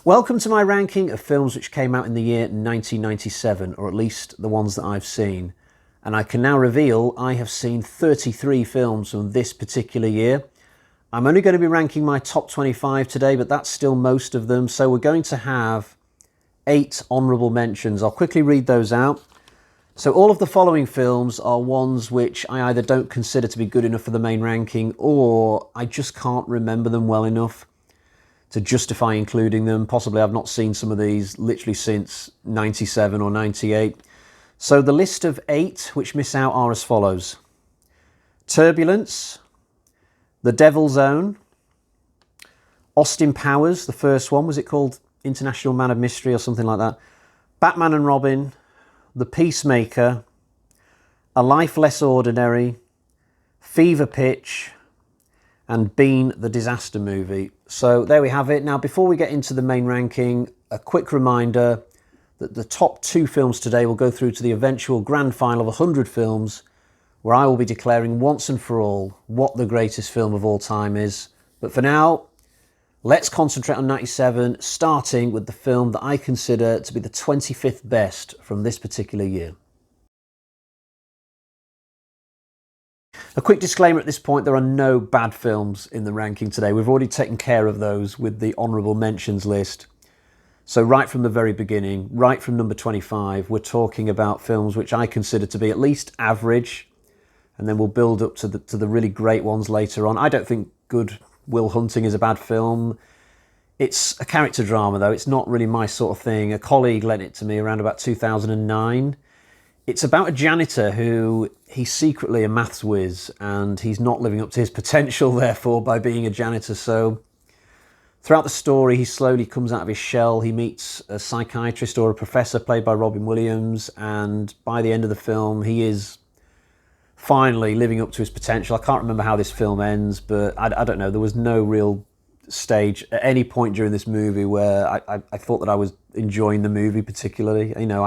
Welcome to my ranking of films which came out in the year 1997, or at least the ones that I've seen. And I can now reveal I have seen 33 films from this particular year. I'm only going to be ranking my top 25 today, but that's still most of them. So we're going to have 8 honourable mentions. I'll quickly read those out. So all of the following films are ones which I either don't consider to be good enough for the main ranking, or I just can't remember them well enough to justify including them. Possibly I've not seen some of these literally since 97 or 98. So the list of 8 which miss out are as follows: Turbulence, The Devil's Own, Austin Powers, the first one, was it called International Man of Mystery or something like that? Batman and Robin, The Peacemaker, A Life Less Ordinary, Fever Pitch, and Bean, the Disaster Movie. So there we have it. Now, before we get into the main ranking, a quick reminder that the top 2 films today will go through to the eventual grand final of 100 films, where I will be declaring once and for all what the greatest film of all time is. But for now, let's concentrate on 97, starting with the film that I consider to be the 25th best from this particular year. A quick disclaimer at this point: there are no bad films in the ranking today. We've already taken care of those with the honourable mentions list. So right from the very beginning, right from number 25, we're talking about films which I consider to be at least average, and then we'll build up to the really great ones later on. I don't think Good Will Hunting is a bad film. It's a character drama, though. It's not really my sort of thing. A colleague lent it to me around about 2009. It's about a janitor who, he's secretly a maths whiz, and he's not living up to his potential, therefore, by being a janitor. So throughout the story, he slowly comes out of his shell. He meets a psychiatrist or a professor played by Robin Williams, and by the end of the film, he is finally living up to his potential. I can't remember how this film ends, but I don't know. There was no real stage at any point during this movie where I thought that I was enjoying the movie particularly. You know,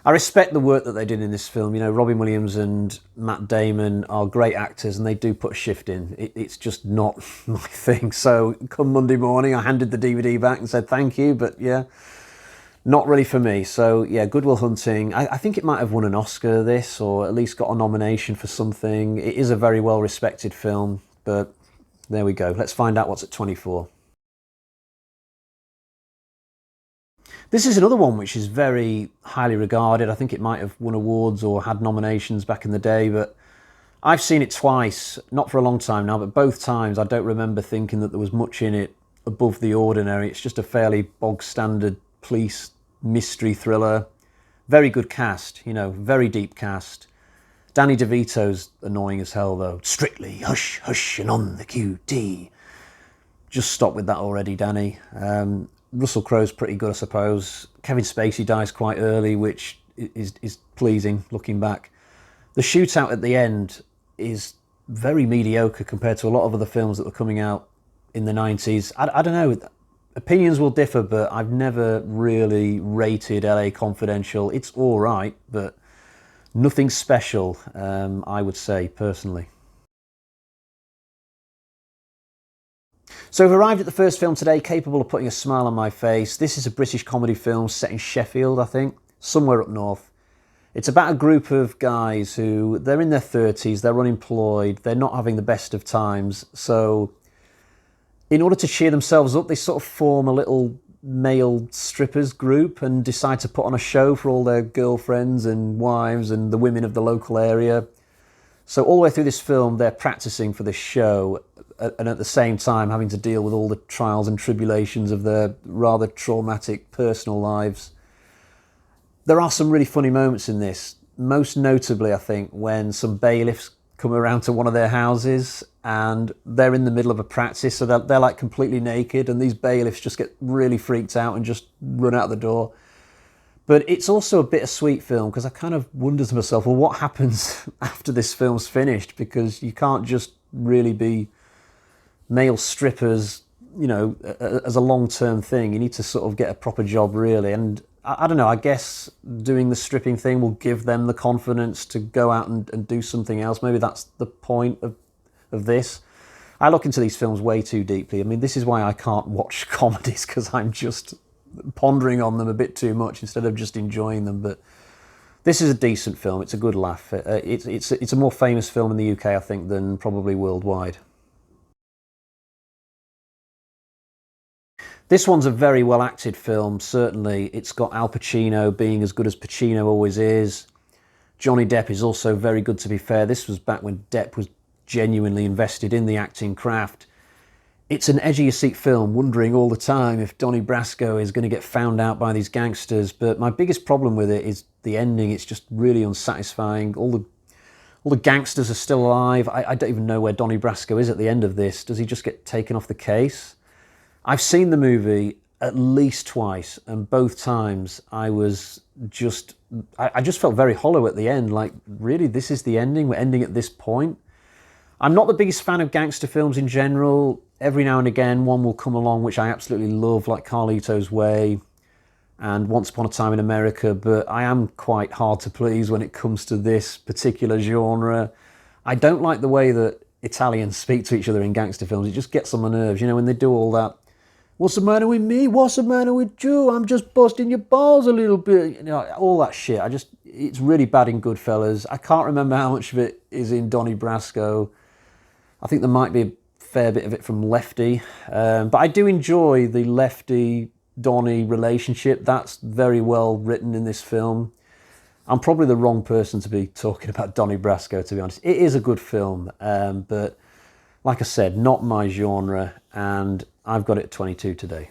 I respect the work that they did in this film. You know, Robin Williams and Matt Damon are great actors, and they do put a shift in. It's just not my thing. So come Monday morning, I handed the DVD back and said thank you, but yeah, not really for me. So yeah, Good Will Hunting, I think it might have won an Oscar, this, or at least got a nomination for something. It is a very well-respected film, but there we go. Let's find out what's at 24. This is another one which is very highly regarded. I think it might have won awards or had nominations back in the day, but I've seen it twice, not for a long time now, but both times I don't remember thinking that there was much in it above the ordinary. It's just a fairly bog-standard police mystery thriller. Very good cast, you know, very deep cast. Danny DeVito's annoying as hell, though. Strictly hush, hush, and on the QT. Just stop with that already, Danny. Russell Crowe's pretty good, I suppose. Kevin Spacey dies quite early, which is pleasing looking back. The shootout at the end is very mediocre compared to a lot of other films that were coming out in the 90s. I don't know. Opinions will differ, but I've never really rated LA Confidential. It's all right, but nothing special, I would say, personally. So we've arrived at the first film today capable of putting a smile on my face. This is a British comedy film set in Sheffield, I think, somewhere up north. It's about a group of guys who, they're in their 30s, they're unemployed, they're not having the best of times. So in order to cheer themselves up, they sort of form a little male strippers group and decide to put on a show for all their girlfriends and wives and the women of the local area. So all the way through this film, they're practicing for this show, and at the same time having to deal with all the trials and tribulations of their rather traumatic personal lives. There are some really funny moments in this, most notably, I think, when some bailiffs come around to one of their houses and they're in the middle of a practice, so they're like completely naked, and these bailiffs just get really freaked out and just run out the door. But it's also a bittersweet film, because I kind of wonder to myself, well, what happens after this film's finished? Because you can't just really be male strippers, you know, as a long-term thing. You need to sort of get a proper job, really. And I don't know, I guess doing the stripping thing will give them the confidence to go out and do something else. Maybe that's the point of this. I look into these films way too deeply. I mean, this is why I can't watch comedies, because I'm just pondering on them a bit too much instead of just enjoying them. But this is a decent film. It's a good laugh. It's a more famous film in the UK, I think, than probably worldwide. This one's a very well acted film, certainly. It's got Al Pacino being as good as Pacino always is. Johnny Depp is also very good, to be fair. This was back when Depp was genuinely invested in the acting craft. It's an edge-of-your-seat film, wondering all the time if Donnie Brasco is going to get found out by these gangsters. But my biggest problem with it is the ending. It's just really unsatisfying. All the gangsters are still alive. I don't even know where Donnie Brasco is at the end of this. Does he just get taken off the case? I've seen the movie at least twice, and both times I just felt very hollow at the end. Like, really, this is the ending? We're ending at this point? I'm not the biggest fan of gangster films in general. Every now and again, one will come along which I absolutely love, like Carlito's Way and Once Upon a Time in America, but I am quite hard to please when it comes to this particular genre. I don't like the way that Italians speak to each other in gangster films. It just gets on my nerves, when they do all that. What's the matter with me? What's the matter with you? I'm just busting your balls a little bit. All that shit. It's really bad in Goodfellas. I can't remember how much of it is in Donnie Brasco. I think there might be a fair bit of it from Lefty. But I do enjoy the Lefty-Donnie relationship. That's very well written in this film. I'm probably the wrong person to be talking about Donnie Brasco, to be honest. It is a good film, but like I said, not my genre, and I've got it at 22 today.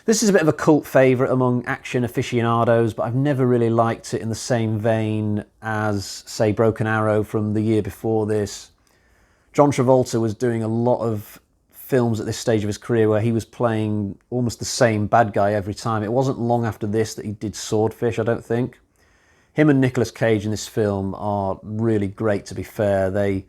This is a bit of a cult favourite among action aficionados, but I've never really liked it in the same vein as, say, Broken Arrow from the year before this. John Travolta was doing a lot of films at this stage of his career where he was playing almost the same bad guy every time. It wasn't long after this that he did Swordfish, I don't think. Him and Nicolas Cage in this film are really great, to be fair. They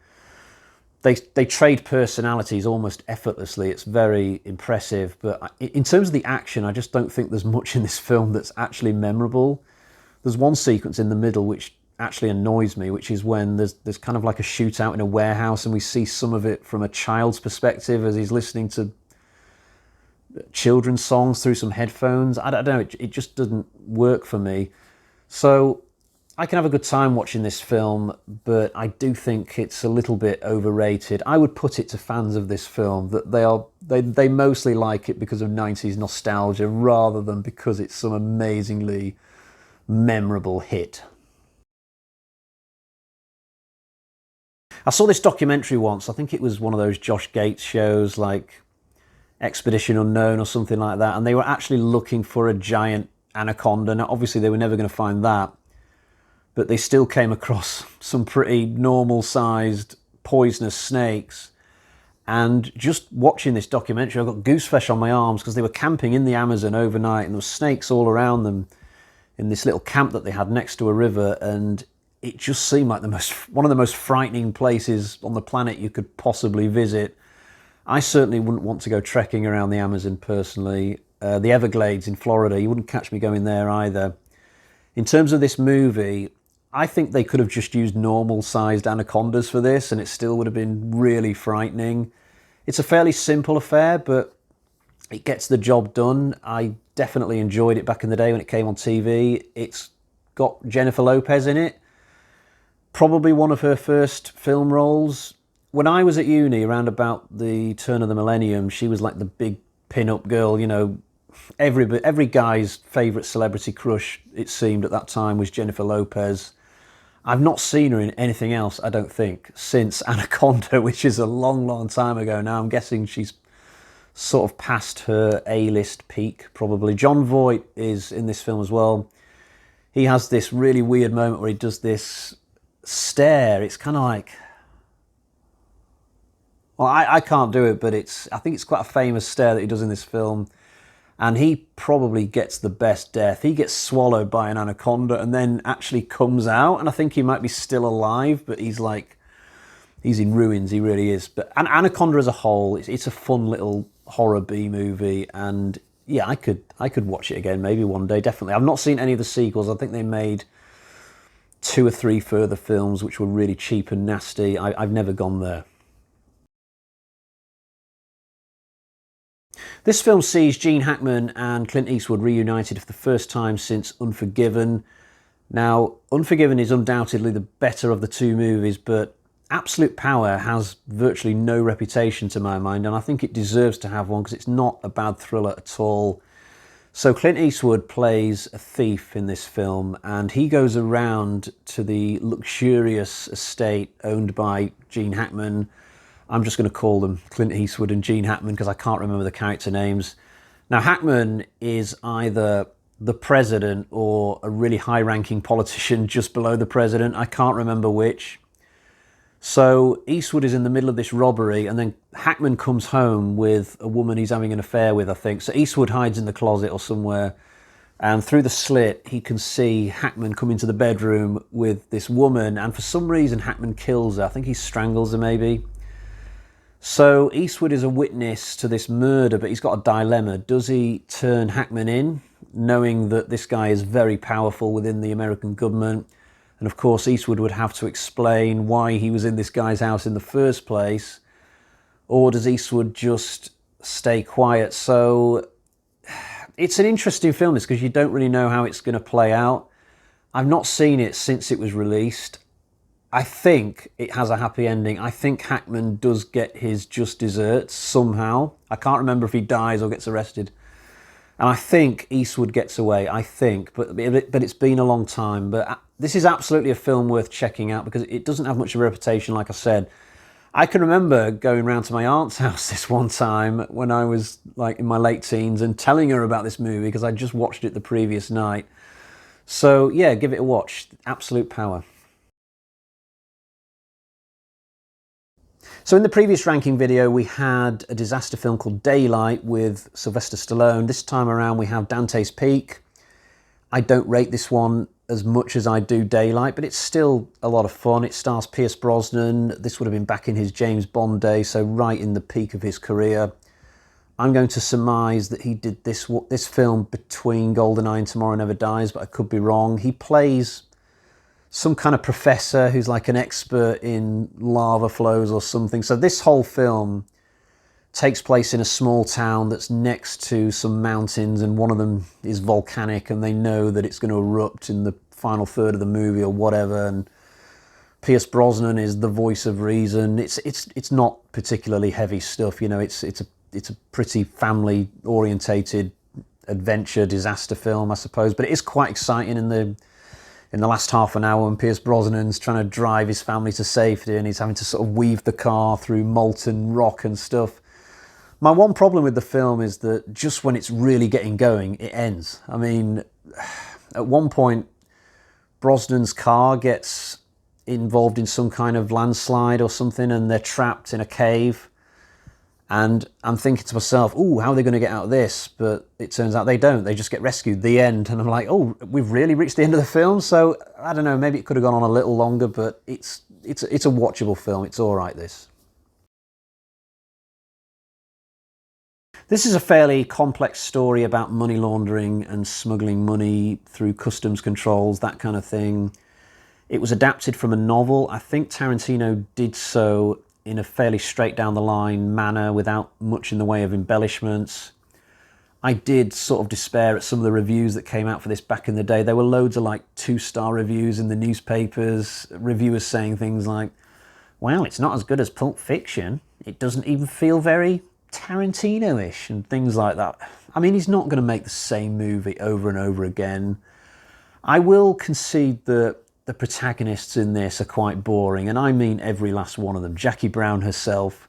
trade personalities almost effortlessly. It's very impressive. But in terms of the action, I just don't think there's much in this film that's actually memorable. There's one sequence in the middle which actually annoys me, which is when there's kind of like a shootout in a warehouse, and we see some of it from a child's perspective as he's listening to children's songs through some headphones. I don't know, it just doesn't work for me. So I can have a good time watching this film, but I do think it's a little bit overrated. I would put it to fans of this film that they mostly like it because of 90s nostalgia rather than because it's some amazingly memorable hit. I saw this documentary once. I think it was one of those Josh Gates shows like Expedition Unknown or something like that, and they were actually looking for a giant anaconda. Now, obviously, they were never going to find that, but they still came across some pretty normal-sized poisonous snakes. And just watching this documentary, I got gooseflesh on my arms because they were camping in the Amazon overnight, and there were snakes all around them in this little camp that they had next to a river, and it just seemed like one of the most frightening places on the planet you could possibly visit. I certainly wouldn't want to go trekking around the Amazon personally. The Everglades in Florida, you wouldn't catch me going there either. In terms of this movie, I think they could have just used normal-sized anacondas for this, and it still would have been really frightening. It's a fairly simple affair, but it gets the job done. I definitely enjoyed it back in the day when it came on TV. It's got Jennifer Lopez in it. Probably one of her first film roles. When I was at uni, around about the turn of the millennium, she was like the big pin-up girl, every guy's favourite celebrity crush, it seemed at that time, was Jennifer Lopez. I've not seen her in anything else, I don't think, since Anaconda, which is a long, long time ago now. I'm guessing she's sort of past her A-list peak, probably. Jon Voight is in this film as well. He has this really weird moment where he does this stare. It's kind of like... Well, I can't do it, but I think it's quite a famous stare that he does in this film. And he probably gets the best death. He gets swallowed by an anaconda and then actually comes out. And I think he might be still alive, but he's in ruins. He really is. But Anaconda as a whole, it's a fun little horror B movie. And yeah, I could watch it again maybe one day, definitely. I've not seen any of the sequels. I think they made 2 or 3 further films which were really cheap and nasty. I've never gone there. This film sees Gene Hackman and Clint Eastwood reunited for the first time since Unforgiven. Now, Unforgiven is undoubtedly the better of the two movies, but Absolute Power has virtually no reputation to my mind, and I think it deserves to have one because it's not a bad thriller at all. So Clint Eastwood plays a thief in this film, and he goes around to the luxurious estate owned by Gene Hackman. I'm just going to call them Clint Eastwood and Gene Hackman because I can't remember the character names. Now, Hackman is either the president or a really high-ranking politician just below the president. I can't remember which. So Eastwood is in the middle of this robbery, and then Hackman comes home with a woman he's having an affair with, I think. So Eastwood hides in the closet or somewhere, and through the slit he can see Hackman come into the bedroom with this woman, and for some reason Hackman kills her. I think he strangles her maybe. So Eastwood is a witness to this murder, but he's got a dilemma. Does he turn Hackman in, knowing that this guy is very powerful within the American government? And of course, Eastwood would have to explain why he was in this guy's house in the first place. Or does Eastwood just stay quiet? So it's an interesting film, this, because you don't really know how it's going to play out. I've not seen it since it was released. I think it has a happy ending. I think Hackman does get his just desserts somehow. I can't remember if he dies or gets arrested. And I think Eastwood gets away, I think. But it's been a long time. But this is absolutely a film worth checking out because it doesn't have much of a reputation, like I said. I can remember going round to my aunt's house this one time when I was like in my late teens and telling her about this movie because I just watched it the previous night. So yeah, give it a watch. Absolute Power. So in the previous ranking video, we had a disaster film called Daylight with Sylvester Stallone. This time around, we have Dante's Peak. I don't rate this one as much as I do Daylight, but it's still a lot of fun. It stars Pierce Brosnan. This would have been back in his James Bond day, so right in the peak of his career. I'm going to surmise that he did this film between GoldenEye and Tomorrow Never Dies, but I could be wrong. He plays some kind of professor who's like an expert in lava flows or something. So this whole film takes place in a small town that's next to some mountains, and one of them is volcanic, and they know that it's going to erupt in the final third of the movie or whatever. And Pierce Brosnan is the voice of reason. It's not particularly heavy stuff, you know. It's a pretty family orientated adventure disaster film, I suppose, but it is quite exciting in the last half an hour when Pierce Brosnan's trying to drive his family to safety and he's having to sort of weave the car through molten rock and stuff. My one problem with the film is that just when it's really getting going, it ends. I mean, at one point, Brosnan's car gets involved in some kind of landslide or something and they're trapped in a cave. And I'm thinking to myself, ooh, how are they going to get out of this? But it turns out they don't. They just get rescued. The end. And I'm like, oh, we've really reached the end of the film. So I don't know, maybe it could have gone on a little longer, but it's a watchable film. It's all right, this. This is a fairly complex story about money laundering and smuggling money through customs controls, that kind of thing. It was adapted from a novel. I think Tarantino did so in a fairly straight down the line manner without much in the way of embellishments. I did sort of despair at some of the reviews that came out for this back in the day. There were loads of like 2-star reviews in the newspapers, reviewers saying things like, well, it's not as good as Pulp Fiction. It doesn't even feel very Tarantino-ish and things like that. I mean, he's not going to make the same movie over and over again. I will concede that the protagonists in this are quite boring, and I mean every last one of them. Jackie Brown herself,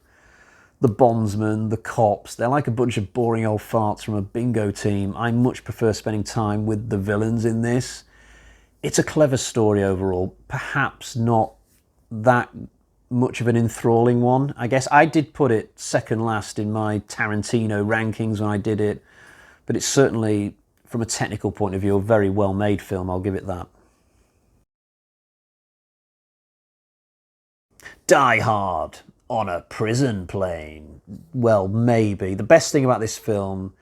the bondsman, the cops, they're like a bunch of boring old farts from a bingo team. I much prefer spending time with the villains in this. It's a clever story overall, perhaps not that much of an enthralling one. I guess I did put it second last in my Tarantino rankings when I did it, but it's certainly, from a technical point of view, a very well-made film, I'll give it that. Die Hard on a prison plane. Well, maybe. The best thing about this film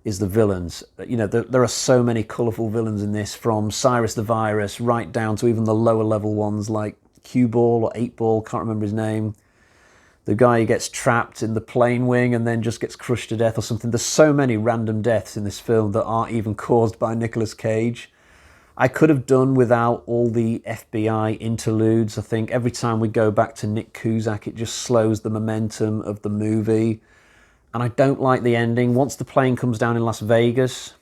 is the villains. You know, there are so many colourful villains in this, from Cyrus the Virus right down to even the lower level ones like Cue Ball or 8 Ball, can't remember his name. The guy who gets trapped in the plane wing and then just gets crushed to death or something. There's so many random deaths in this film that aren't even caused by Nicolas Cage. I could have done without all the FBI interludes. I think every time we go back to Nick Cusack, it just slows the momentum of the movie. And I don't like the ending. Once the plane comes down in Las Vegas,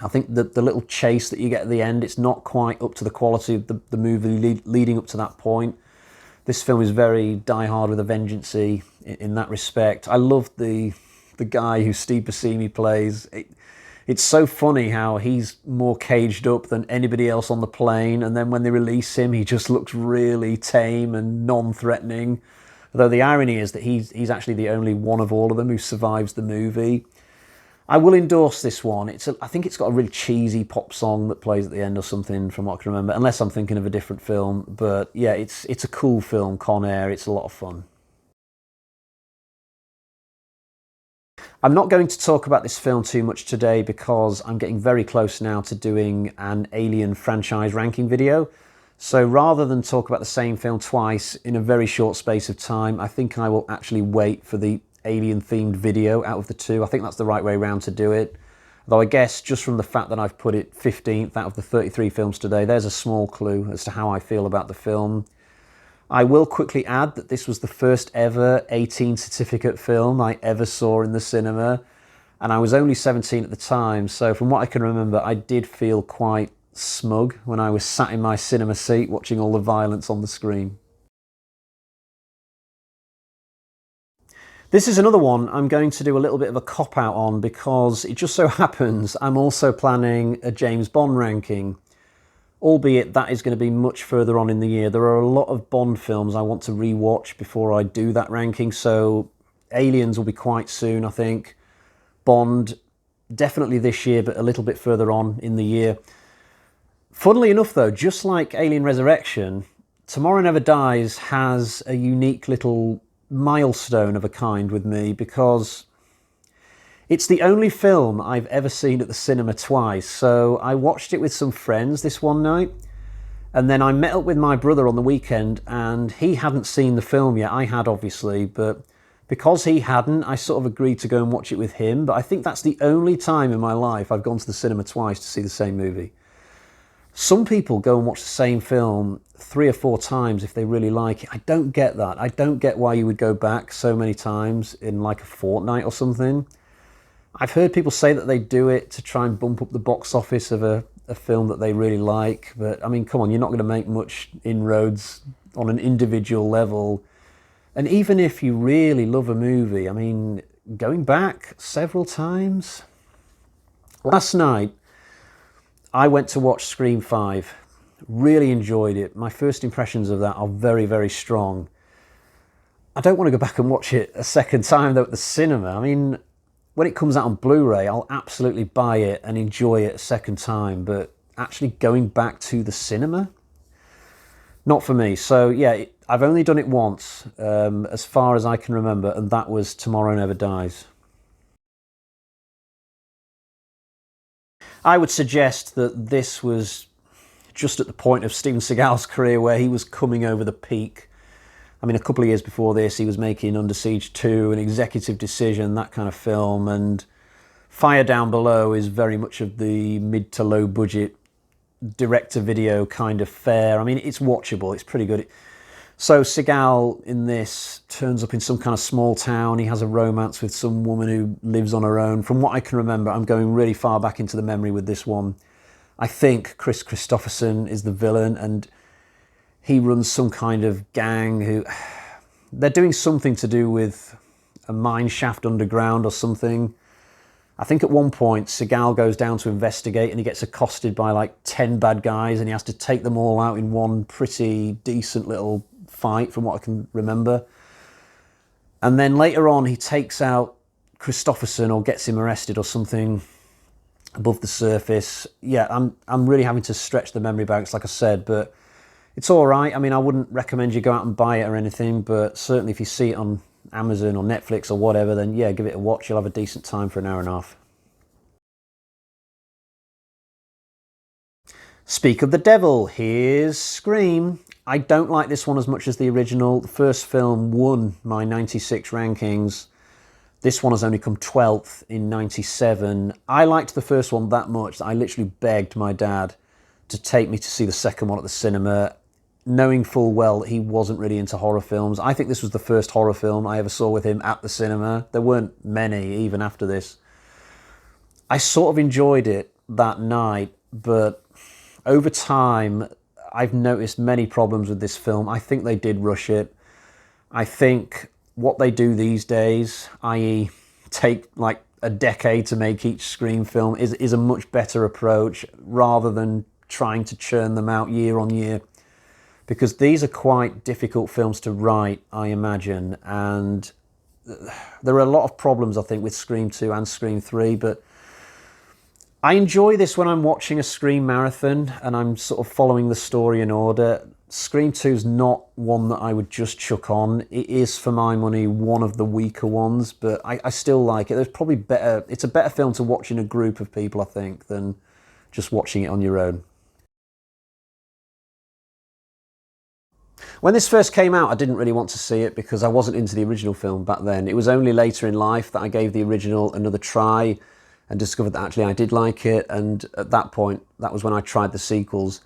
I think that the little chase that you get at the end, it's not quite up to the quality of the movie leading up to that point. This film is very Die Hard with a Vengeance-y in that respect. I love the guy who Steve Buscemi plays. It's so funny how he's more caged up than anybody else on the plane, and then when they release him, he just looks really tame and non-threatening. Though the irony is that he's actually the only one of all of them who survives the movie. I will endorse this one. I think it's got a really cheesy pop song that plays at the end or something, from what I can remember, unless I'm thinking of a different film. But yeah, it's a cool film, Con Air. It's a lot of fun. I'm not going to talk about this film too much today because I'm getting very close now to doing an Alien franchise ranking video. So rather than talk about the same film twice in a very short space of time, I think I will actually wait for the Alien-themed video out of the two. I think that's the right way around to do it. Though I guess just from the fact that I've put it 15th out of the 33 films today, there's a small clue as to how I feel about the film. I will quickly add that this was the first ever 18 certificate film I ever saw in the cinema, and I was only 17 at the time, so from what I can remember, I did feel quite smug when I was sat in my cinema seat watching all the violence on the screen. This is another one I'm going to do a little bit of a cop-out on because it just so happens I'm also planning a James Bond ranking, albeit that is going to be much further on in the year. There are a lot of Bond films I want to re-watch before I do that ranking, so Aliens will be quite soon, I think. Bond, definitely this year, but a little bit further on in the year. Funnily enough, though, just like Alien Resurrection, Tomorrow Never Dies has a unique little milestone of a kind with me because it's the only film I've ever seen at the cinema twice. So I watched it with some friends this one night, and then I met up with my brother on the weekend, and he hadn't seen the film yet. I had, obviously, but because he hadn't, I sort of agreed to go and watch it with him. But I think that's the only time in my life I've gone to the cinema twice to see the same movie. Some people go and watch the same film 3 or 4 times if they really like it. I don't get that. I don't get why you would go back so many times in like a fortnight or something. I've heard people say that they do it to try and bump up the box office of a film that they really like, but I mean, come on, you're not going to make much inroads on an individual level. And even if you really love a movie, I mean, going back several times. Last night, I went to watch Scream 5. Really enjoyed it. My first impressions of that are very, very strong. I don't want to go back and watch it a second time, though, at the cinema. I mean, when it comes out on Blu-ray, I'll absolutely buy it and enjoy it a second time, but actually going back to the cinema? Not for me. So yeah, I've only done it once, as far as I can remember, and that was Tomorrow Never Dies. I would suggest that this was just at the point of Steven Seagal's career where he was coming over the peak. I mean, a couple of years before this, he was making Under Siege 2, An Executive Decision, that kind of film, and Fire Down Below is very much of the mid to low budget direct-to-video kind of fare. I mean, it's watchable, it's pretty good. So Seagal in this turns up in some kind of small town. He has a romance with some woman who lives on her own. From what I can remember, I'm going really far back into the memory with this one. I think Chris Christopherson is the villain, and he runs some kind of gang who... They're doing something to do with a mine shaft underground or something. I think at one point, Seagal goes down to investigate and he gets accosted by like 10 bad guys and he has to take them all out in one pretty decent little fight, from what I can remember. And then later on, he takes out Christopherson or gets him arrested or something above the surface. Yeah, I'm really having to stretch the memory banks, like I said, but it's all right. I mean, I wouldn't recommend you go out and buy it or anything, but certainly if you see it on Amazon or Netflix or whatever, then yeah, give it a watch. You'll have a decent time for an hour and a half. Speak of the devil, here's Scream. I don't like this one as much as the original. The first film won my 96 rankings. This one has only come 12th in 97. I liked the first one that much that I literally begged my dad to take me to see the second one at the cinema, knowing full well that he wasn't really into horror films. I think this was the first horror film I ever saw with him at the cinema. There weren't many even after this. I sort of enjoyed it that night, but over time, I've noticed many problems with this film. I think they did rush it. I think what they do these days, i.e. take like a decade to make each Scream film, is a much better approach rather than trying to churn them out year on year. Because these are quite difficult films to write, I imagine. And there are a lot of problems, I think, with Scream 2 and Scream 3, but I enjoy this when I'm watching a Scream marathon and I'm sort of following the story in order. Scream 2 is not one that I would just chuck on. It is, for my money, one of the weaker ones, but I still like it. There's probably better. It's a better film to watch in a group of people, I think, than just watching it on your own. When this first came out, I didn't really want to see it because I wasn't into the original film back then. It was only later in life that I gave the original another try and discovered that actually I did like it, and at that point, that was when I tried the sequels.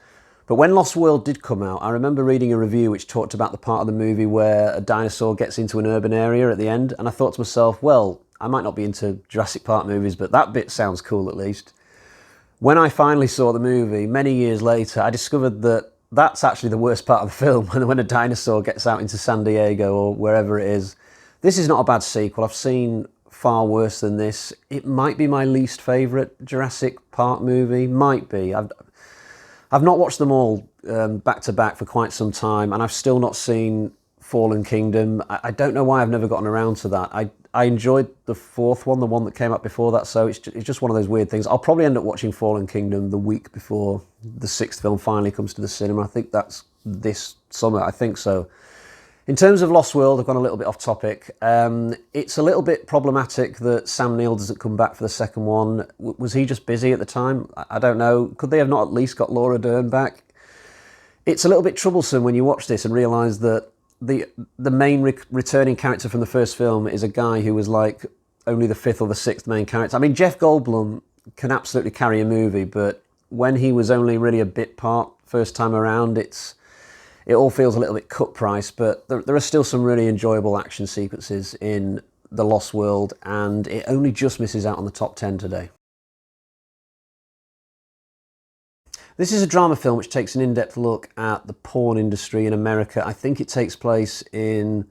But when Lost World did come out, I remember reading a review which talked about the part of the movie where a dinosaur gets into an urban area at the end, and I thought to myself, well, I might not be into Jurassic Park movies, but that bit sounds cool at least. When I finally saw the movie, many years later, I discovered that that's actually the worst part of the film, when a dinosaur gets out into San Diego or wherever it is. This is not a bad sequel. I've seen far worse than this. It might be my least favourite Jurassic Park movie. Might be. I've not watched them all back to back for quite some time, and I've still not seen Fallen Kingdom. I don't know why I've never gotten around to that. I enjoyed the fourth one, the one that came up before that, so it's just one of those weird things. I'll probably end up watching Fallen Kingdom the week before the sixth film finally comes to the cinema. I think that's this summer, I think so. In terms of Lost World, I've gone a little bit off topic. It's a little bit problematic that Sam Neill doesn't come back for the second one. Was he just busy at the time? I don't know. Could they have not at least got Laura Dern back? It's a little bit troublesome when you watch this and realise that the main returning character from the first film is a guy who was like only the fifth or the sixth main character. I mean, Jeff Goldblum can absolutely carry a movie, but when he was only really a bit part first time around, it all feels a little bit cut price, but there are still some really enjoyable action sequences in The Lost World, and it only just misses out on the top 10 today. This is a drama film which takes an in-depth look at the porn industry in America. I think it takes place in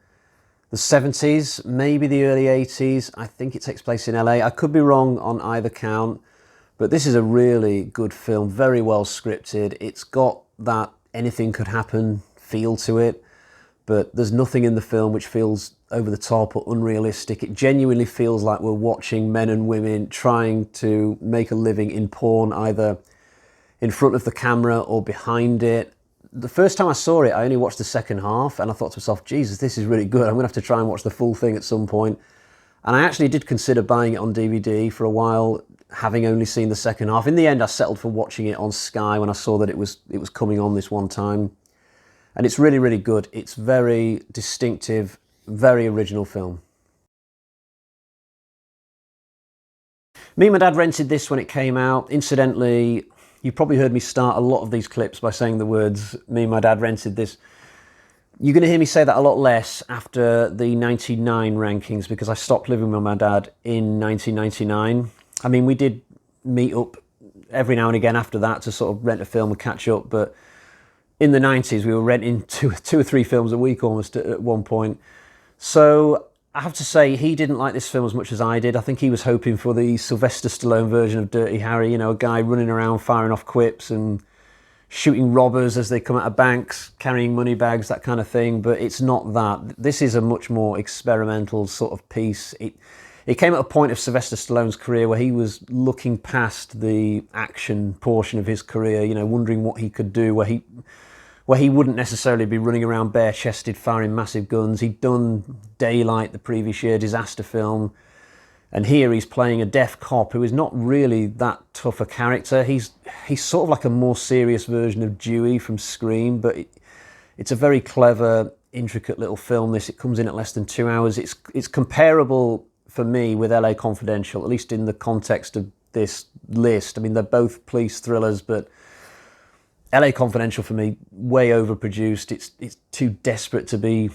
the 70s, maybe the early 80s. I think it takes place in LA. I could be wrong on either count, but this is a really good film, very well scripted. It's got that anything could happen feel to it, but there's nothing in the film which feels over the top or unrealistic. It genuinely feels like we're watching men and women trying to make a living in porn, either in front of the camera or behind it. The first time I saw it, I only watched the second half, and I thought to myself, Jesus, this is really good. I'm gonna have to try and watch the full thing at some point. And I actually did consider buying it on DVD for a while, having only seen the second half. In the end, I settled for watching it on Sky when I saw that it was coming on this one time. And it's really, really good. It's very distinctive, very original film. Me and my dad rented this when it came out. Incidentally, you probably heard me start a lot of these clips by saying the words, me and my dad rented this. You're going to hear me say that a lot less after the 99 rankings, because I stopped living with my dad in 1999. I mean, we did meet up every now and again after that to sort of rent a film and catch up, but in the 90s, we were renting two or three films a week almost at one point. So I have to say, he didn't like this film as much as I did. I think he was hoping for the Sylvester Stallone version of Dirty Harry, you know, a guy running around firing off quips and shooting robbers as they come out of banks, carrying money bags, that kind of thing. But it's not that. This is a much more experimental sort of piece. It came at a point of Sylvester Stallone's career where he was looking past the action portion of his career, you know, wondering what he could do, where he wouldn't necessarily be running around bare-chested firing massive guns. He'd done Daylight the previous year, disaster film. And here he's playing a deaf cop who is not really that tough a character. He's sort of like a more serious version of Dewey from Scream, but it's a very clever, intricate little film. It comes in at less than 2 hours. It's comparable for me with LA Confidential, at least in the context of this list. I mean, they're both police thrillers, but LA Confidential for me, way overproduced. It's too desperate to be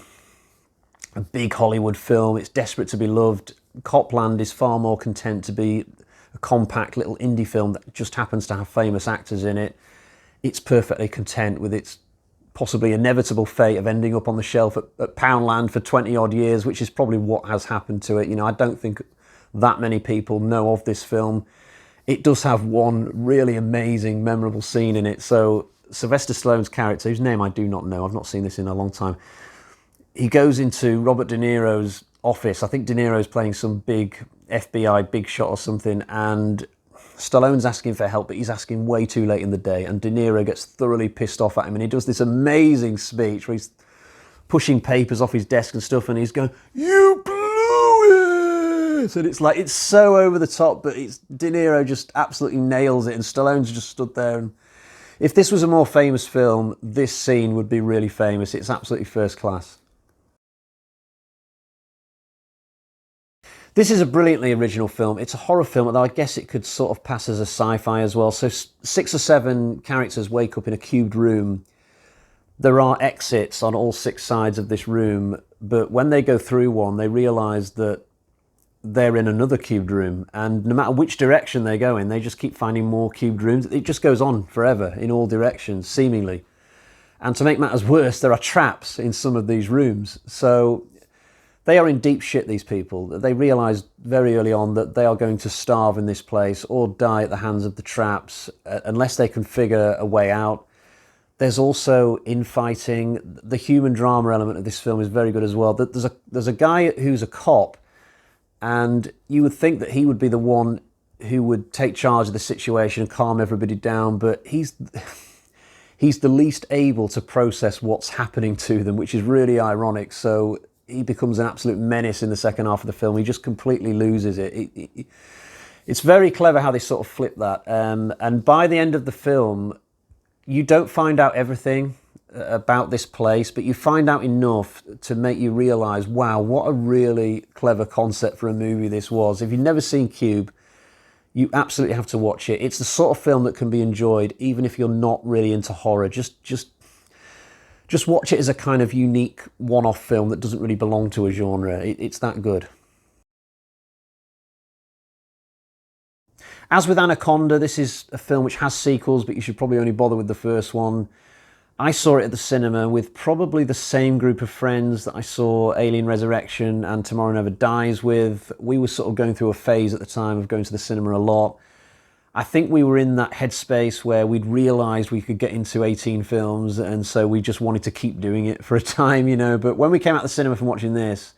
a big Hollywood film. It's desperate to be loved. Copland is far more content to be a compact little indie film that just happens to have famous actors in it. It's perfectly content with its possibly inevitable fate of ending up on the shelf at Poundland for 20 odd years, which is probably what has happened to it. You know, I don't think that many people know of this film. It does have one really amazing, memorable scene in it. So Sylvester Stallone's character, whose name I do not know, I've not seen this in a long time, he goes into Robert De Niro's office. I think De Niro's playing some big FBI big shot or something, and Stallone's asking for help, but he's asking way too late in the day, and De Niro gets thoroughly pissed off at him, and he does this amazing speech where he's pushing papers off his desk and stuff, and he's going, "You blew it!" And it's like, it's so over the top, but De Niro just absolutely nails it, and Stallone's just stood there. And if this was a more famous film, this scene would be really famous. It's absolutely first class. This is a brilliantly original film. It's a horror film, although I guess it could sort of pass as a sci-fi as well. So 6 or 7 characters wake up in a cubed room. There are exits on all 6 sides of this room, but when they go through one, they realise that they're in another cubed room, and no matter which direction they go in, they just keep finding more cubed rooms. It just goes on forever in all directions, seemingly. And to make matters worse, there are traps in some of these rooms. So they are in deep shit, these people. They realise very early on that they are going to starve in this place or die at the hands of the traps unless they can figure a way out. There's also infighting. The human drama element of this film is very good as well. There's a guy who's a cop, and you would think that he would be the one who would take charge of the situation and calm everybody down, but he's the least able to process what's happening to them, which is really ironic. So he becomes an absolute menace in the second half of the film. He just completely loses it. It's very clever how they sort of flip that. And by the end of the film, you don't find out everything about this place, but you find out enough to make you realise, wow, what a really clever concept for a movie this was. If you've never seen Cube, you absolutely have to watch it. It's the sort of film that can be enjoyed even if you're not really into horror. Just watch it as a kind of unique one-off film that doesn't really belong to a genre. It's that good. As with Anaconda, this is a film which has sequels, but you should probably only bother with the first one. I saw it at the cinema with probably the same group of friends that I saw Alien Resurrection and Tomorrow Never Dies with. We were sort of going through a phase at the time of going to the cinema a lot. I think we were in that headspace where we'd realised we could get into 18 films, and so we just wanted to keep doing it for a time, you know. But when we came out the cinema from watching this,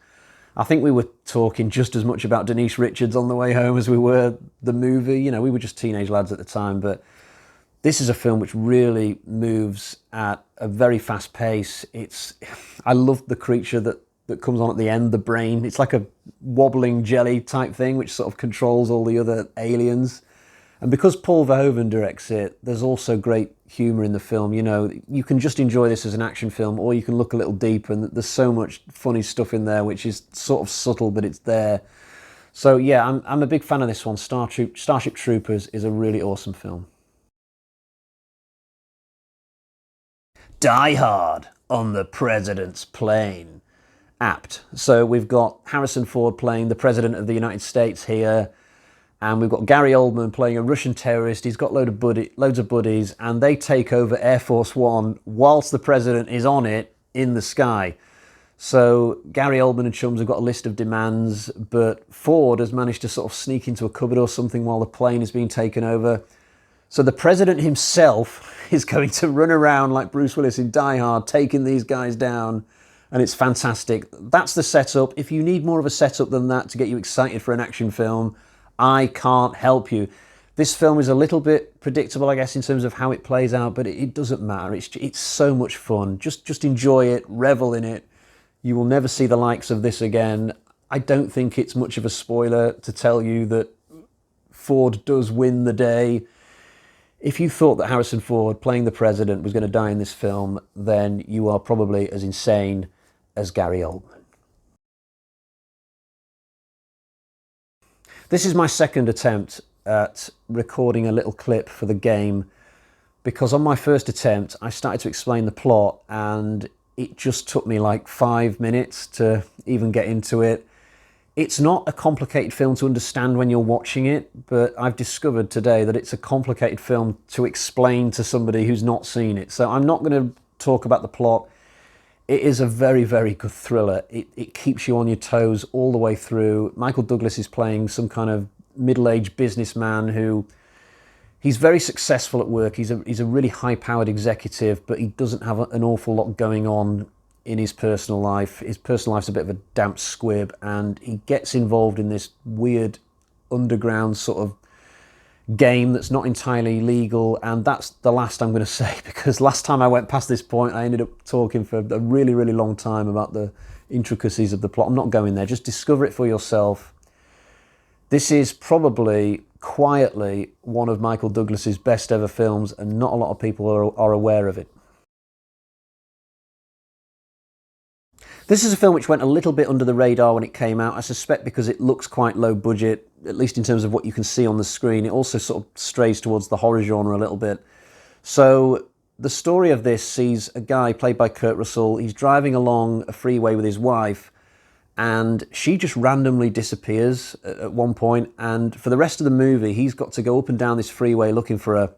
I think we were talking just as much about Denise Richards on the way home as we were the movie. You know, we were just teenage lads at the time, but this is a film which really moves at a very fast pace. I love the creature that comes on at the end, the brain. It's like a wobbling jelly type thing which sort of controls all the other aliens. And because Paul Verhoeven directs it, there's also great humour in the film. You know, you can just enjoy this as an action film, or you can look a little deeper, and there's so much funny stuff in there which is sort of subtle, but it's there. So yeah, I'm a big fan of this one. Starship Troopers is a really awesome film. Die Hard on the President's Plane. Apt. So we've got Harrison Ford playing the President of the United States here, and we've got Gary Oldman playing a Russian terrorist. He's got loads of buddies, and they take over Air Force One whilst the President is on it in the sky. So Gary Oldman and chums have got a list of demands, but Ford has managed to sort of sneak into a cupboard or something while the plane is being taken over. So the President himself is going to run around like Bruce Willis in Die Hard, taking these guys down, and it's fantastic. That's the setup. If you need more of a setup than that to get you excited for an action film, I can't help you. This film is a little bit predictable, I guess, in terms of how it plays out, but it doesn't matter. It's so much fun. Just enjoy it, revel in it. You will never see the likes of this again. I don't think it's much of a spoiler to tell you that Ford does win the day. If you thought that Harrison Ford playing the president was going to die in this film, then you are probably as insane as Gary Oldman. This is my second attempt at recording a little clip for the game, because on my first attempt I started to explain the plot and it just took me like 5 minutes to even get into it. It's not a complicated film to understand when you're watching it, but I've discovered today that it's a complicated film to explain to somebody who's not seen it. So I'm not going to talk about the plot. It is a very, very good thriller. It keeps you on your toes all the way through. Michael Douglas is playing some kind of middle-aged businessman who... He's very successful at work. He's a really high-powered executive, but he doesn't have an awful lot going on in his personal life. His personal life's a bit of a damp squib, and he gets involved in this weird underground sort of game that's not entirely legal, and that's the last I'm going to say, because last time I went past this point, I ended up talking for a really, really long time about the intricacies of the plot. I'm not going there. Just discover it for yourself. This is probably, quietly, one of Michael Douglas's best ever films, and not a lot of people are aware of it. This is a film which went a little bit under the radar when it came out, I suspect because it looks quite low budget, at least in terms of what you can see on the screen. It also sort of strays towards the horror genre a little bit. So the story of this sees a guy played by Kurt Russell. He's driving along a freeway with his wife, and she just randomly disappears at one point, and for the rest of the movie he's got to go up and down this freeway looking for her,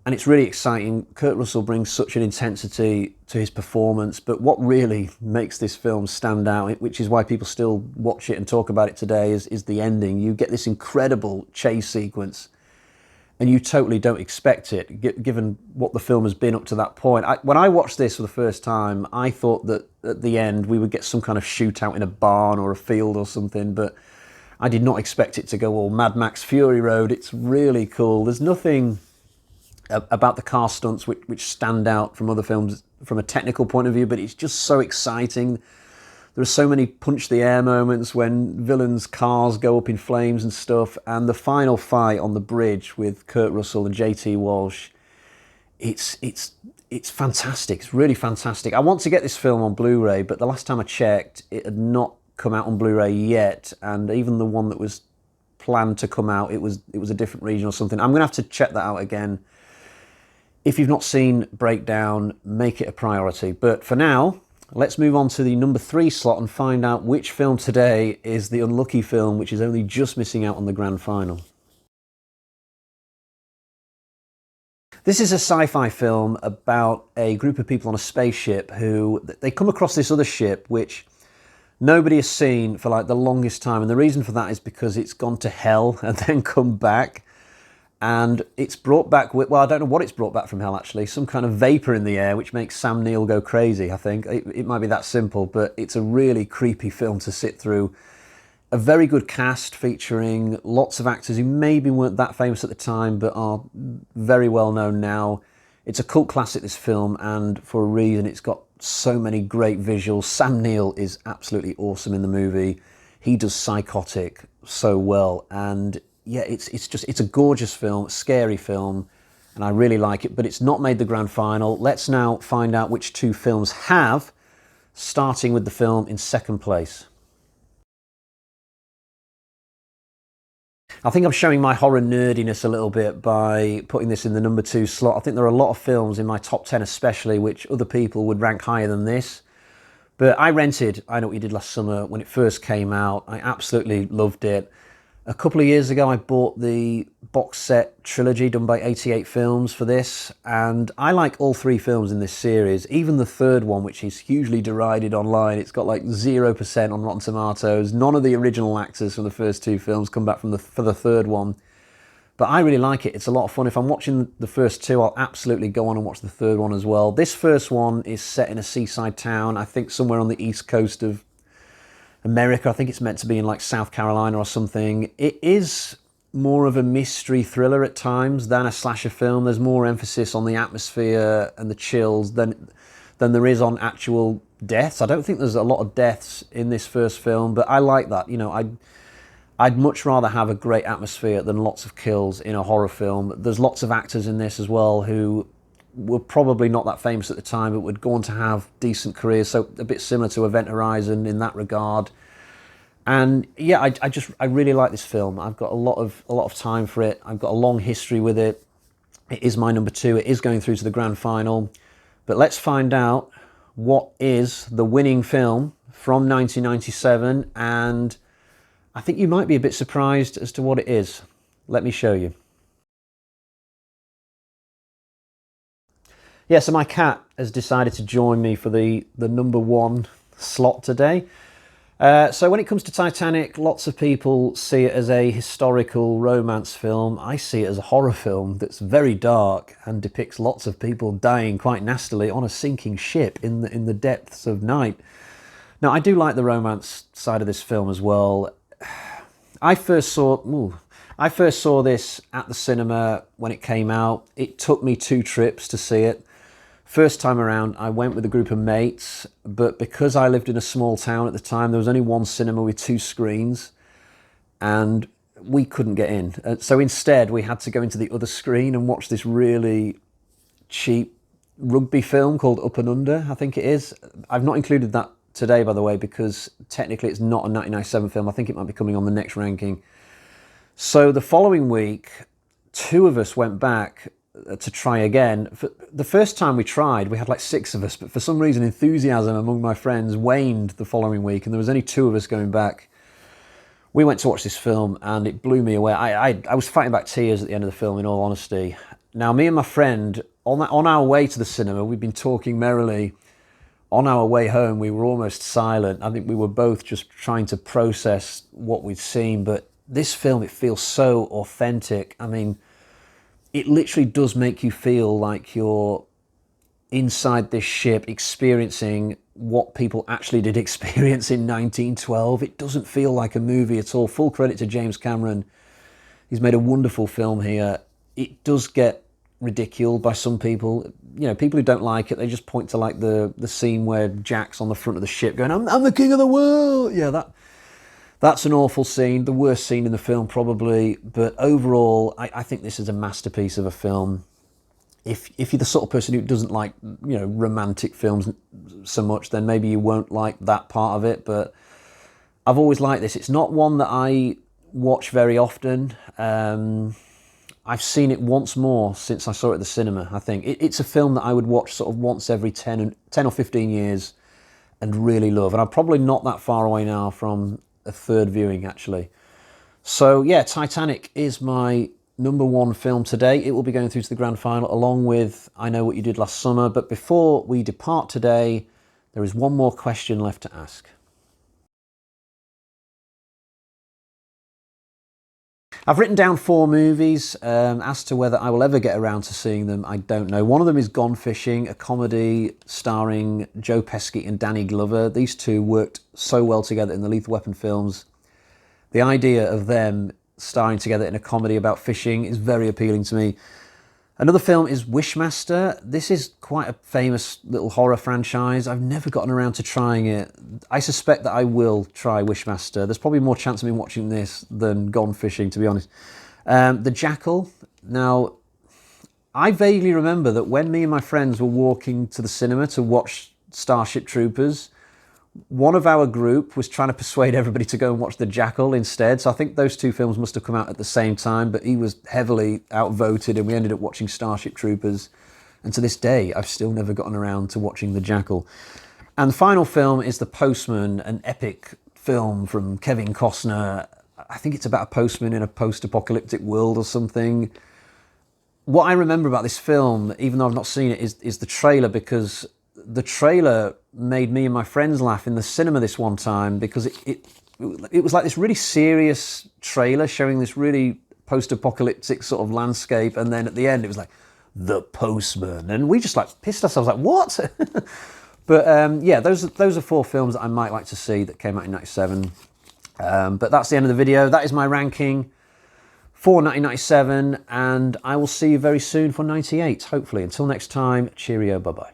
and it's really exciting. Kurt Russell brings such an intensity to his performance, but what really makes this film stand out, which is why people still watch it and talk about it today, is the ending. You get this incredible chase sequence, and you totally don't expect it, given what the film has been up to that point. When I watched this for the first time, I thought that at the end we would get some kind of shootout in a barn or a field or something, but I did not expect it to go all Mad Max Fury Road. It's really cool. There's nothing about the car stunts which stand out from other films from a technical point of view, but it's just so exciting. There are so many punch-the-air moments when villains' cars go up in flames and stuff, and the final fight on the bridge with Kurt Russell and J.T. Walsh, it's fantastic. It's really fantastic. I want to get this film on Blu-ray, but the last time I checked, it had not come out on Blu-ray yet, and even the one that was planned to come out, it was a different region or something. I'm going to have to check that out again. If you've not seen Breakdown, make it a priority. But for now, let's move on to the number 3 slot and find out which film today is the unlucky film which is only just missing out on the grand final. This is a sci-fi film about a group of people on a spaceship who they come across this other ship which nobody has seen for like the longest time, and the reason for that is because it's gone to hell and then come back. And it's brought back with, well, I don't know what it's brought back from hell actually, some kind of vapour in the air which makes Sam Neill go crazy, I think. It might be that simple, but it's a really creepy film to sit through. A very good cast featuring lots of actors who maybe weren't that famous at the time but are very well known now. It's a cult classic, this film, and for a reason. It's got so many great visuals. Sam Neill is absolutely awesome in the movie. He does Psychotic so well, and yeah, it's a gorgeous film, scary film, and I really like it, but it's not made the grand final. Let's now find out which 2 films have, starting with the film in second place. I think I'm showing my horror nerdiness a little bit by putting this in the number 2 slot. I think there are a lot of films in my top 10 especially which other people would rank higher than this. But I rented I Know What You Did Last Summer when it first came out. I absolutely loved it. A couple of years ago I bought the box set trilogy done by 88 Films for this, and I like all 3 films in this series, even the third one, which is hugely derided online. It's got like 0% on Rotten Tomatoes. None of the original actors from the first 2 films come back for the third one. But I really like it. It's a lot of fun. If I'm watching the first 2, I'll absolutely go on and watch the third one as well. This first one is set in a seaside town, I think somewhere on the east coast of America. I think it's meant to be in like South Carolina or something. It is more of a mystery thriller at times than a slasher film. There's more emphasis on the atmosphere and the chills than than there is on actual deaths. I don't think there's a lot of deaths in this first film, but I like that. You know, I'd much rather have a great atmosphere than lots of kills in a horror film. There's lots of actors in this as well who were probably not that famous at the time, but would go on to have decent careers, so a bit similar to Event Horizon in that regard. And yeah, I really like this film. I've got a lot of time for it. I've got a long history with it. It is my number 2. It is going through to the grand final. But let's find out what is the winning film from 1997, and I think you might be a bit surprised as to what it is. Let me show you. Yeah, so my cat has decided to join me for the number 1 slot today. So when it comes to Titanic, lots of people see it as a historical romance film. I see it as a horror film that's very dark and depicts lots of people dying quite nastily on a sinking ship in the depths of night. Now, I do like the romance side of this film as well. I first saw this at the cinema when it came out. It took me 2 trips to see it. First time around, I went with a group of mates, but because I lived in a small town at the time, there was only one cinema with 2 screens, and we couldn't get in. So instead, we had to go into the other screen and watch this really cheap rugby film called Up and Under, I think it is. I've not included that today, by the way, because technically it's not a 1997 film. I think it might be coming on the next ranking. So the following week, 2 of us went back to try again. For the first time we tried, we had like 6 of us, but for some reason enthusiasm among my friends waned the following week, and there was only 2 of us going back. We went to watch this film and it blew me away. I was fighting back tears at the end of the film, in all honesty. Now, me and my friend, on our way to the cinema, we'd been talking merrily. On our way home, we were almost silent. I think we were both just trying to process what we'd seen, but this film, it feels so authentic. I mean, it literally does make you feel like you're inside this ship experiencing what people actually did experience in 1912. It doesn't feel like a movie at all. Full credit to James Cameron. He's made a wonderful film here. It does get ridiculed by some people. You know, people who don't like it, they just point to like the scene where Jack's on the front of the ship going, I'm the king of the world. Yeah, that's an awful scene, the worst scene in the film probably, but overall, I think this is a masterpiece of a film. If you're the sort of person who doesn't like, you know, romantic films so much, then maybe you won't like that part of it, but I've always liked this. It's not one that I watch very often. I've seen it once more since I saw it at the cinema, I think. It's a film that I would watch sort of once every 10 or 15 years and really love, and I'm probably not that far away now from a 3rd viewing, actually. So yeah, Titanic is my number 1 film today. It will be going through to the grand final along with I Know What You Did Last Summer. But before we depart today, there is one more question left to ask. I've written down 4 movies. As to whether I will ever get around to seeing them, I don't know. One of them is Gone Fishing, a comedy starring Joe Pesci and Danny Glover. These 2 worked so well together in the Lethal Weapon films. The idea of them starring together in a comedy about fishing is very appealing to me. Another film is Wishmaster. This is quite a famous little horror franchise. I've never gotten around to trying it. I suspect that I will try Wishmaster. There's probably more chance of me watching this than Gone Fishing, to be honest. The Jackal. Now, I vaguely remember that when me and my friends were walking to the cinema to watch Starship Troopers, one of our group was trying to persuade everybody to go and watch The Jackal instead. So I think those 2 films must have come out at the same time, but he was heavily outvoted and we ended up watching Starship Troopers. And to this day, I've still never gotten around to watching The Jackal. And the final film is The Postman, an epic film from Kevin Costner. I think it's about a postman in a post-apocalyptic world or something. What I remember about this film, even though I've not seen it, is the trailer, because the trailer made me and my friends laugh in the cinema this one time, because it was like this really serious trailer showing this really post-apocalyptic sort of landscape, and then at the end it was like, The Postman, and we just like pissed ourselves, like, what? But yeah, those are 4 films that I might like to see that came out in 97. But that's the end of the video. That is my ranking for 1997, and I will see you very soon for 98, hopefully. Until next time, cheerio, bye-bye.